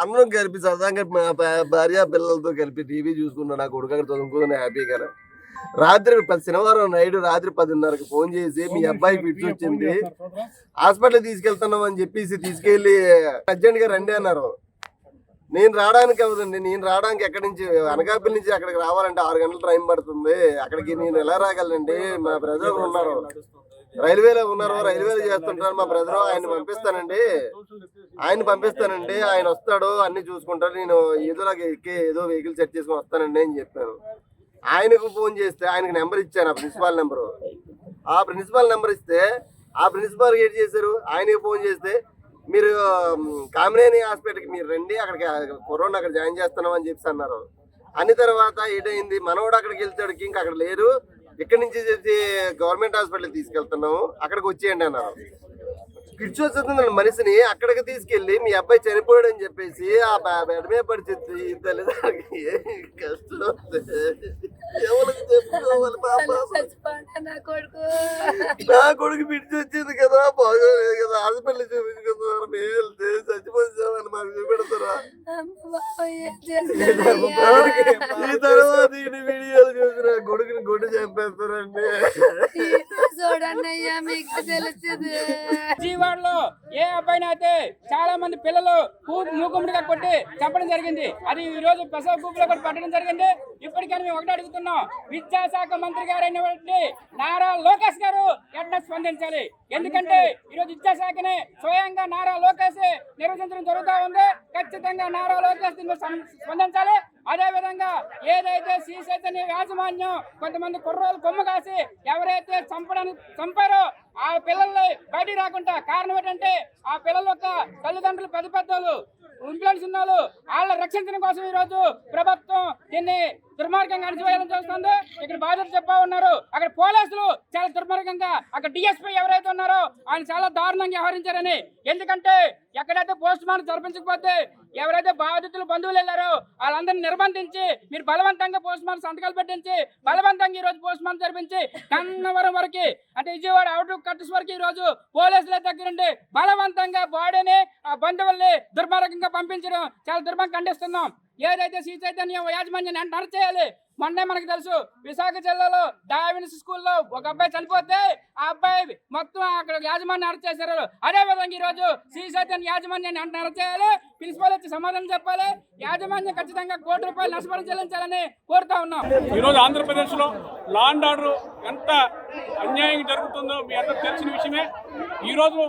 అందరం కలిపి సరదాగా మా భార్య పిల్లలతో కలిపి టీవీ చూసుకున్నా. నా కొడుకు అక్కడ చదువుకుని హ్యాపీగా. రాత్రి శనివారం నైట్ రాత్రి 10:30కి ఫోన్ చేసి మీ అబ్బాయికి ఫిట్స్ వచ్చింది, హాస్పిటల్ తీసుకెళ్తున్నాం అని చెప్పేసి తీసుకెళ్లి అర్జెంట్ గా రండి అన్నారు. నేను రావడానికి అవ్వదండి. నేను రావడానికి ఎక్కడి నుంచి, అనకాపల్లి నుంచి అక్కడికి రావాలంటే 6 గంటలు టైం పడుతుంది. అక్కడికి నేను ఎలా రాగలండి? మా బ్రదర్ ఉన్నారు, రైల్వేలో చేస్తుంటారు మా బ్రదర్. ఆయన పంపిస్తానండి, ఆయన వస్తాడు, అన్ని చూసుకుంటాడు. నేను ఏదోలాగా ఎక్కి ఏదో వెహికల్ సెట్ చేసుకుని వస్తానండి అని చెప్పాను. ఆయనకు ఫోన్ చేస్తే ఆయనకు నెంబర్ ఇచ్చాను, ఆ ప్రిన్సిపాల్ నెంబరు. ఆ ప్రిన్సిపాల్ నెంబర్ ఇస్తే ఆ ప్రిన్సిపాల్ ఏం చేశారు, ఆయనకి ఫోన్ చేస్తే మీరు కామినేని హాస్పిటల్కి మీరు రండి, అక్కడికి కరోనా అక్కడ జాయిన్ చేస్తున్నాం అని చెప్పి అన్నారు. అన్ని తర్వాత ఏంటైంది, మనోడు అక్కడికి వెళ్తాడికి ఇంకా అక్కడ లేరు, ఇక్కడి నుంచి గవర్నమెంట్ హాస్పిటల్ తీసుకెళ్తున్నాము, అక్కడికి వచ్చేయండి అన్నారు. కిడ్స్ వస్తుంది మనిషిని అక్కడికి తీసుకెళ్లి మీ అబ్బాయి చనిపోయాడు అని చెప్పేసి ఆ బెడ్ మీద పరిస్థితి తల్లిదండ్రులకి కష్టం వస్తుంది. ఎవరికి చెప్పుకోవాలి పాప? నా కొడుకు పిడిచి వచ్చింది కదా, బాగోలేదు కదా, హాస్పిటల్ చూపించుకుంటున్నారు. మేము వెళ్తే చచ్చిపోతామని మాకు చూపెడతారా? ఈ తర్వాత ఈ వీడియోలు చూసిన కొడుకుని గుడ్డు చంపేస్తారండి. జీవాడలో ఏ అబ్బాయినైతే చాలా మంది పిల్లలు మూకుముడిగా కొట్టి చంపడం జరిగింది. అది ఈ రోజు ప్రసవ కూపులో కూడా పట్టడం జరిగింది. ఇప్పటికైనా మేము ఒకటి అడుగుతున్నాం, విద్యాశాఖ మంత్రి గారైనటువంటి నారా లోకేష్ గారు వెంటనే స్పందించాలి. ఎందుకంటే ఈరోజు విద్యాశాఖని స్వయంగా నారా లోకేష్ నిర్వహించడం జరుగుతూ ఉంది. ఖచ్చితంగా నారా లోకేష్ స్పందించాలి. అదే విధంగా ఏదైతే శ్రీ చైతన్య యాజమాన్యం కొంతమంది కుర్రోలు కొమ్ము కాసి ఎవరైతే చంపారో ఆ పిల్లల్ని బయటికి రాకుండా కారణం ఏంటంటే ఆ పిల్లల యొక్క తల్లిదండ్రులు పెద్దలు ఇన్ఫ్లుయెన్స్ ఉన్నారు, వాళ్ళ రక్షించడం కోసం ఈ రోజు ప్రభుత్వం దీన్ని దుర్మార్గంగా అణచివేయాలని చూస్తుంది. ఇక్కడ బాధ్యత చెప్పా ఉన్నారు, అక్కడ పోలీసులు చాలా దుర్మార్గంగా, అక్కడ డిఎస్పీ ఎవరైతే ఉన్నారో ఆయన చాలా దారుణంగా వ్యవహరించారని. ఎందుకంటే ఎక్కడైతే పోస్ట్ మార్టం జరిపించకపోతే ఎవరైతే బాధితులు బంధువులు వెళ్ళారో వాళ్ళందరినీ నిర్బంధించి మీరు బలవంతంగా పోస్ట్ మార్టం సంతకాలు పెట్టించి బలవంతంగా ఈ రోజు పోస్ట్ మార్టం జరిపించి కన్నవరం వరకు అంటే విజయవాడ అవుట్ కట్టస్ వరకు ఈ రోజు పోలీసుల దగ్గరుండి బలవంతంగా బాడీని ఆ బంధువుల్ని దుర్మార్గంగా పంపించడం చాలా దుర్మార్గం ఖండిస్తున్నాం. ఏదైతే శ్రీ చైతన్య యాజమాన్యాన్ని అరెస్ట్ చేయాలి. మొన్నే మనకు తెలుసు విశాఖ జిల్లాలో డావిన్స్ స్కూల్లో ఒక అబ్బాయి చనిపోతే ఆ అబ్బాయి మొత్తం అక్కడ యాజమాన్యం అరెస్ట్ చేశారు. అదే విధంగా ఈ రోజు శ్రీ చైతన్య యాజమాన్యాన్ని అరెస్ట్ చేయాలి, ప్రిన్సిపల్ వచ్చి సమాధానం చెప్పాలి, యాజమాన్యం ఖచ్చితంగా ₹1 కోటి నష్టపరిహారం చెల్లించాలని కోరుతా ఉన్నాం. ఈ రోజు ఆంధ్రప్రదేశ్ లో లా అండ్ ఆర్డర్ ఎంత అన్యాయం జరుగుతుందో మీ అందరికి తెలిసిన విషయమే. ఈ రోజు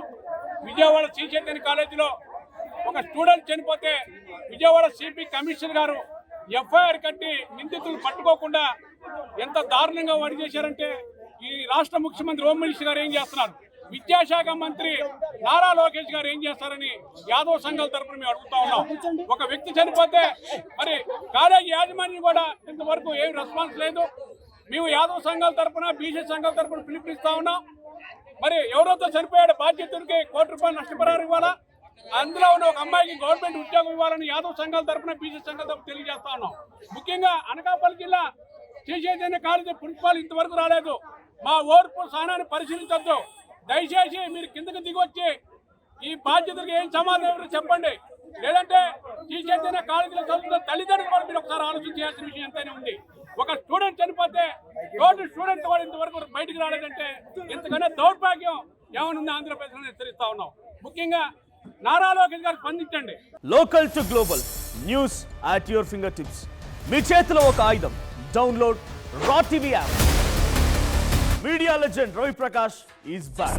విజయవాడ శ్రీ చైతన్య కాలేజీలో ఒక స్టూడెంట్ చనిపోతే విజయవాడ సిపి కమిషనర్ గారు ఎఫ్ఐఆర్ కట్టి నిందితులు పట్టుకోకుండా ఎంత దారుణంగా వాడి చేశారంటే ఈ రాష్ట్ర ముఖ్యమంత్రి హోమ్ మినిస్టర్ గారు ఏం చేస్తున్నారు, విద్యాశాఖ మంత్రి నారా లోకేష్ గారు ఏం చేస్తారని యాదవ్ సంఘాల తరఫున మేము అడుగుతా ఉన్నాం. ఒక వ్యక్తి చనిపోతే మరి కాలేజీ యాజమాన్యం కూడా ఇంతవరకు ఏం రెస్పాన్స్ లేదు. మేము యాదవ్ సంఘాల తరఫున బీసీ సంఘాల తరఫున పిలుపునిస్తా ఉన్నాం. మరి ఎవరైతే చనిపోయాడు బాధ్యతలకి ₹1 కోటి నష్టపరిహారం ఇవ్వాలా, అందులో ఉన్న ఒక అమ్మాయికి గవర్నమెంట్ ఉద్యోగం ఇవ్వాలని యాదవ్ సంఘాల తరఫున బీసీ సంఘాల తరఫున తెలియజేస్తా ఉన్నాం. ముఖ్యంగా అనకాపల్లి జిల్లా శ్రీ చైతన్య కాలేజీ ప్రిన్సిపాల్ ఇంతవరకు రాలేదు. మా ఓర్పు సహనాన్ని పరిశీలించొద్దు. దయచేసి మీరు కిందకి దిగొచ్చి ఈ బాధ్యతలకు ఏం సమాధానం చెప్పండి. లేదంటే శ్రీ చైతన్య కాలేజీలో చదువుతున్న తల్లిదండ్రులు కూడా మీరు ఒకసారి ఆలోచించాల్సిన విషయం ఎంతైనా ఉంది. ఒక స్టూడెంట్ చనిపోతే తోటి స్టూడెంట్ కూడా ఇంతవరకు బయటకు రాలేదంటే ఇంతకన్నా దౌర్భాగ్యం ఏమనుంది ఆంధ్రప్రదేశ్లో హెచ్చరిస్తా ఉన్నాం. ముఖ్యంగా నారా లోకేష్ గారు స్పందించండి. Local to global news at your finger tips. మీ చేతిలో ఒక ఆయుధం. Download Raa TV app. Media legend Ravi Prakash is back.